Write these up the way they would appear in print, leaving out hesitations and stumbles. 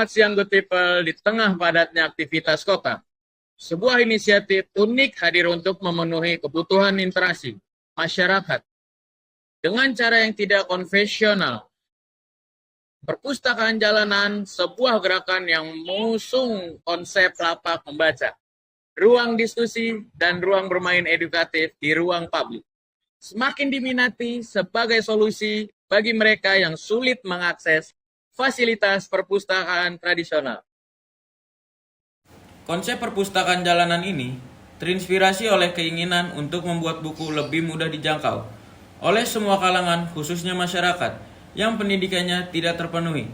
Selamat siang Good People di tengah padatnya aktivitas kota. Sebuah inisiatif unik hadir untuk memenuhi kebutuhan interaksi masyarakat dengan cara yang tidak konvensional. Perpustakaan jalanan, sebuah gerakan yang mengusung konsep lapak membaca, ruang diskusi, dan ruang bermain edukatif di ruang publik. Semakin diminati sebagai solusi bagi mereka yang sulit mengakses fasilitas perpustakaan tradisional. Konsep perpustakaan jalanan ini terinspirasi oleh keinginan untuk membuat buku lebih mudah dijangkau oleh semua kalangan, khususnya masyarakat yang pendidikannya tidak terpenuhi.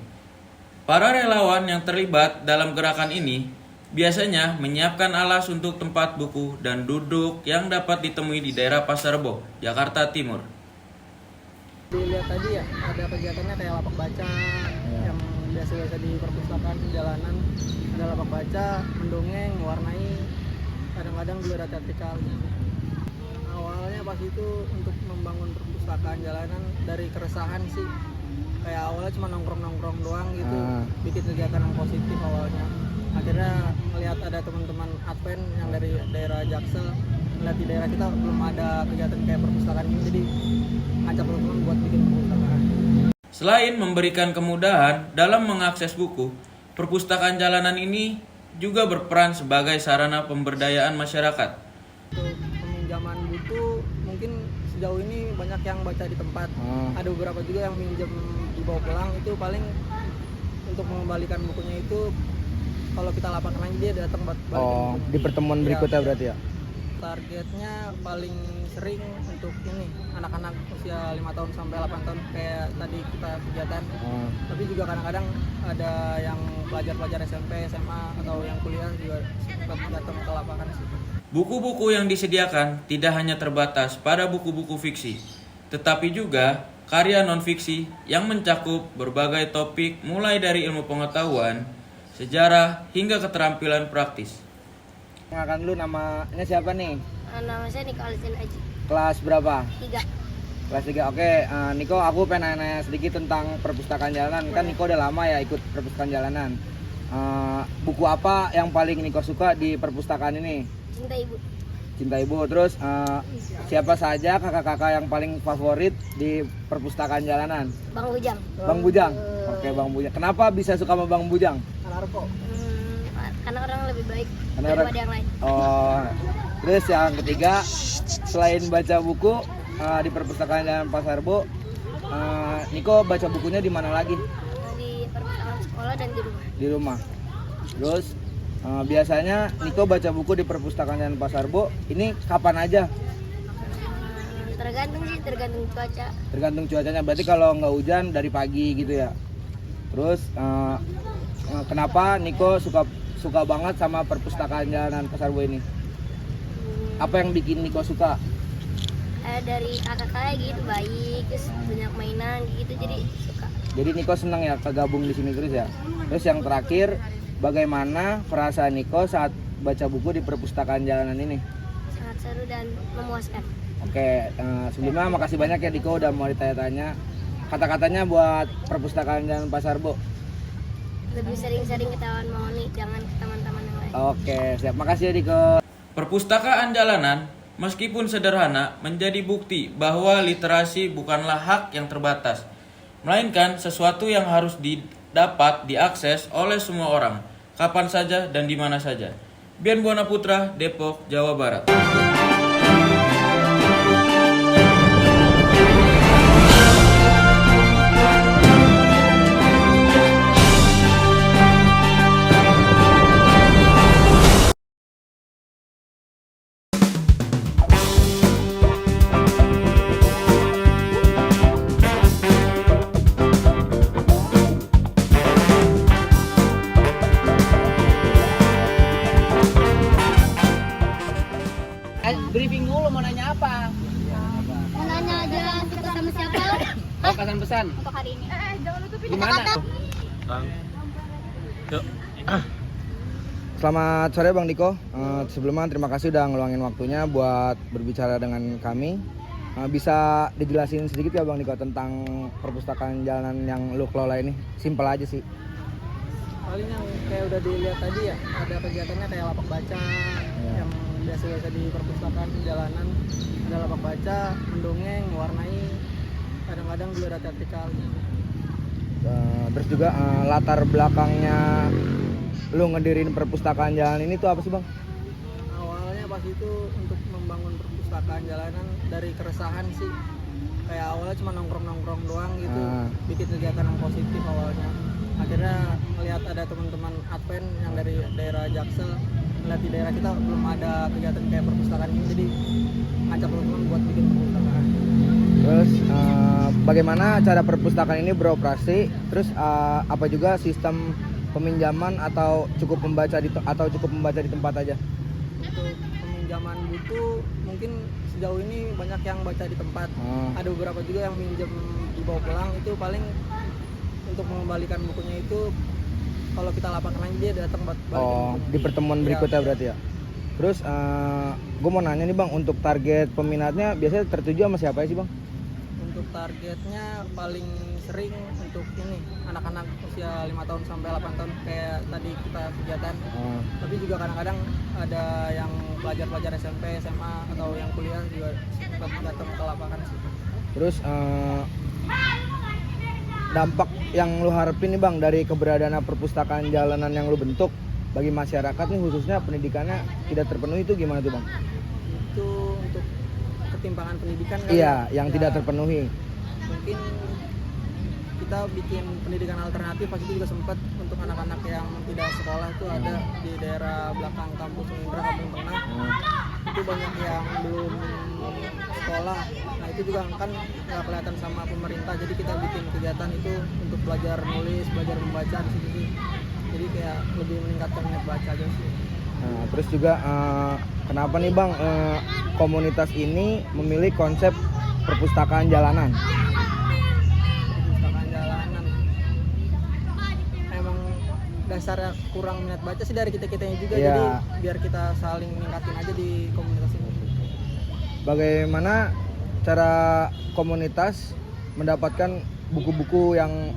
Para relawan yang terlibat dalam gerakan ini biasanya menyiapkan alas untuk tempat buku dan duduk yang dapat ditemui di daerah Pasar Rebo, Jakarta Timur. Dilihat tadi ya, ada kegiatannya kayak lapak baca yang biasa-biasa di perpustakaan jalanan. Ada lapak baca, mendongeng, mewarnai, kadang-kadang juga ada teatrikal gitu. Awalnya pas itu untuk membangun perpustakaan jalanan dari keresahan sih. Kayak awalnya cuma nongkrong-nongkrong doang gitu, bikin kegiatan yang positif awalnya. Akhirnya melihat ada teman-teman Advent yang dari daerah Jaksel, melihat di daerah kita belum ada kegiatan kayak perpustakaan ini, jadi ngajak teman-teman buat bikin perpustakaan. Selain memberikan kemudahan dalam mengakses buku, perpustakaan jalanan ini juga berperan sebagai sarana pemberdayaan masyarakat. Untuk peminjaman buku mungkin sejauh ini banyak yang baca di tempat. Ada beberapa juga yang minjem dibawa pulang, itu paling untuk mengembalikan bukunya itu kalau kita lapangkan lagi dia datang buat balikin bukunya. Di pertemuan berikutnya berarti ya? Targetnya paling sering untuk ini anak-anak usia 5 tahun sampai 8 tahun kayak tadi kita kegiatan. Tapi juga kadang-kadang ada yang pelajar-pelajar SMP, SMA atau yang kuliah juga datang ke lapangan sih. Buku-buku yang disediakan tidak hanya terbatas pada buku-buku fiksi, tetapi juga karya non-fiksi yang mencakup berbagai topik mulai dari ilmu pengetahuan, sejarah, hingga keterampilan praktis. Kenalkan dulu, namanya siapa nih? Nama saya Niko Alzin Aji. Kelas berapa? 3. Kelas 3. Oke, Niko, aku pengen nanya sedikit tentang perpustakaan jalanan. Kan Niko udah lama ya ikut perpustakaan jalanan. Buku apa yang paling Niko suka di perpustakaan ini? Cinta Ibu. Cinta Ibu. Terus siapa saja kakak-kakak yang paling favorit di perpustakaan jalanan? Bang Ujang. Bang Bujang. Oke, Bang Bujang. Kenapa bisa suka sama Bang Bujang? Karena orang lebih baik Karena daripada yang lain. Terus yang ketiga, selain baca buku di perpustakaan Jalan Pasar Rebo, Niko baca bukunya di mana lagi? Di perpustakaan sekolah dan di rumah. Di rumah. Terus biasanya Niko baca buku di perpustakaan Jalan Pasar Rebo ini kapan aja? Tergantung sih, tergantung cuaca. Tergantung cuacanya. Berarti kalau nggak hujan dari pagi gitu ya. Terus kenapa Niko suka banget sama perpustakaan Jalanan Pasar Rebo ini? Apa yang bikin Niko suka? Dari kakak-kakak gitu baik, terus banyak mainan gitu, jadi suka. Jadi Niko senang ya kegabung di sini terus ya. Terus yang terakhir, bagaimana perasaan Niko saat baca buku di perpustakaan jalanan ini? Sangat seru dan memuaskan. Oke, sebelumnya makasih banyak ya Niko udah mau ditanya-tanya. Kata-katanya buat perpustakaan Jalan Pasar Rebo. Lebih sering-sering ketahuan mau nih, jangan ke teman-teman yang lain. Oke, siap. Makasih ya Niko. Perpustakaan jalanan, meskipun sederhana, menjadi bukti bahwa literasi bukanlah hak yang terbatas, melainkan sesuatu yang harus dapat diakses oleh semua orang, kapan saja dan di mana saja. Bian Buana Putra, Depok, Jawa Barat. Briefing dulu, mau nanya apa? Mau nanya aja suka sama siapa? Oh, pesan-pesan. Untuk hari ini. Gimana? Selamat sore Bang Niko. Sebelumnya terima kasih udah ngeluangin waktunya buat berbicara dengan kami. Bisa dijelasin sedikit ya Bang Niko tentang perpustakaan jalanan yang lu kelola ini? Simpel aja sih. Paling yang kayak udah dilihat tadi ya, ada kegiatannya kayak lapak baca yang biasa-biasa di perpustakaan jalanan, ada lapak baca, mendongeng, mewarnai, kadang-kadang juga ada teatrikal. Terus juga latar belakangnya lu ngedirin perpustakaan jalanan ini tuh apa sih bang? Awalnya pas itu untuk membangun perpustakaan jalanan dari keresahan sih, kayak awalnya cuma nongkrong-nongkrong doang gitu, bikin kegiatan yang positif awalnya. Akhirnya melihat ada teman-teman Advent yang dari daerah Jaksel, melihat di daerah kita belum ada kegiatan kayak perpustakaan ini, jadi ngajak teman-teman buat bikin perpustakaan. Terus bagaimana cara perpustakaan ini beroperasi? Terus apa juga sistem peminjaman atau cukup membaca di tempat aja? Untuk peminjaman buku mungkin sejauh ini banyak yang baca di tempat. Ada beberapa juga yang minjem dibawa pulang, itu paling untuk mengembalikan bukunya itu kalau kita lapangkan lagi dia datang balikin bukunya. Di pertemuan berikutnya berarti ya. Terus gue mau nanya nih bang, untuk target peminatnya biasanya tertuju sama siapa sih bang? Untuk targetnya paling sering untuk ini anak-anak usia 5 tahun sampai 8 tahun kayak tadi kita kegiatan. Tapi juga kadang-kadang ada yang pelajar-pelajar SMP, SMA atau yang kuliah juga sempat datang ke lapangan sih. Terus dampak yang lu harapin nih bang dari keberadaan perpustakaan jalanan yang lu bentuk bagi masyarakat nih, khususnya pendidikannya tidak terpenuhi, itu gimana tuh bang? Itu untuk ketimpangan pendidikan kan? Iya, yang tidak terpenuhi. Mungkin kita bikin pendidikan alternatif, pas itu juga sempat untuk anak-anak yang tidak sekolah itu ada di daerah belakang kampus Indra, Kampung Tengah. Itu banyak yang belum sekolah. Nah itu juga kan nggak kelihatan sama pemerintah, jadi kita bikin kegiatan itu untuk belajar nulis, belajar membaca di situ sih. Jadi kayak lebih meningkatkan minat baca aja sih. Nah, terus juga kenapa nih bang komunitas ini memilih konsep perpustakaan jalanan? Perpustakaan jalanan emang dasarnya kurang minat baca sih dari kita-kitanya juga, jadi biar kita saling meningkatin aja di komunitas ini. Bagaimana cara komunitas mendapatkan buku-buku yang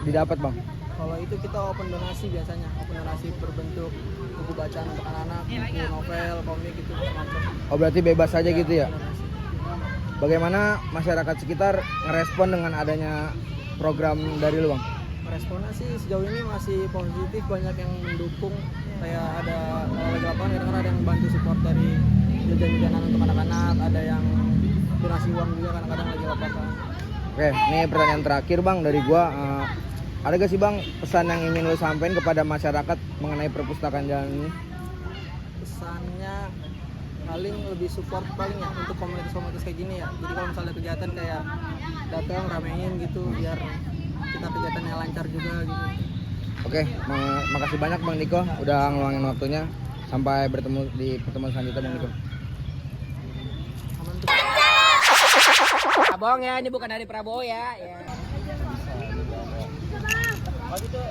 didapat bang? Kalau itu kita open donasi biasanya, open donasi berbentuk buku bacaan untuk anak-anak, buku novel, komik gitu macam. Oh berarti bebas saja gitu ya? Donasi. Bagaimana masyarakat sekitar ngerespon dengan adanya program dari lu bang? Responnya sih sejauh ini masih positif, banyak yang mendukung. Kayak ada kalau lagi lapangan kadang-kadang ada yang bantu support dari jajan-jajanan untuk anak-anak, ada yang donasi uang juga kadang-kadang lagi lapangan. Oke, ini pertanyaan terakhir bang dari gua. Ada gak sih bang pesan yang ingin lu sampaikan kepada masyarakat mengenai perpustakaan jalan ini? Pesannya paling lebih support paling ya untuk komunitas-komunitas kayak gini ya. Jadi kalau misalnya kegiatan kayak datang ramein gitu biar kita kegiatannya lancar juga gitu. Oke, makasih banyak bang Niko udah ngeluangin waktunya. Sampai bertemu di pertemuan selanjutnya bang Niko. Aman tuh. Abang ya, ini bukan dari Prabowo ya. Oh gitu.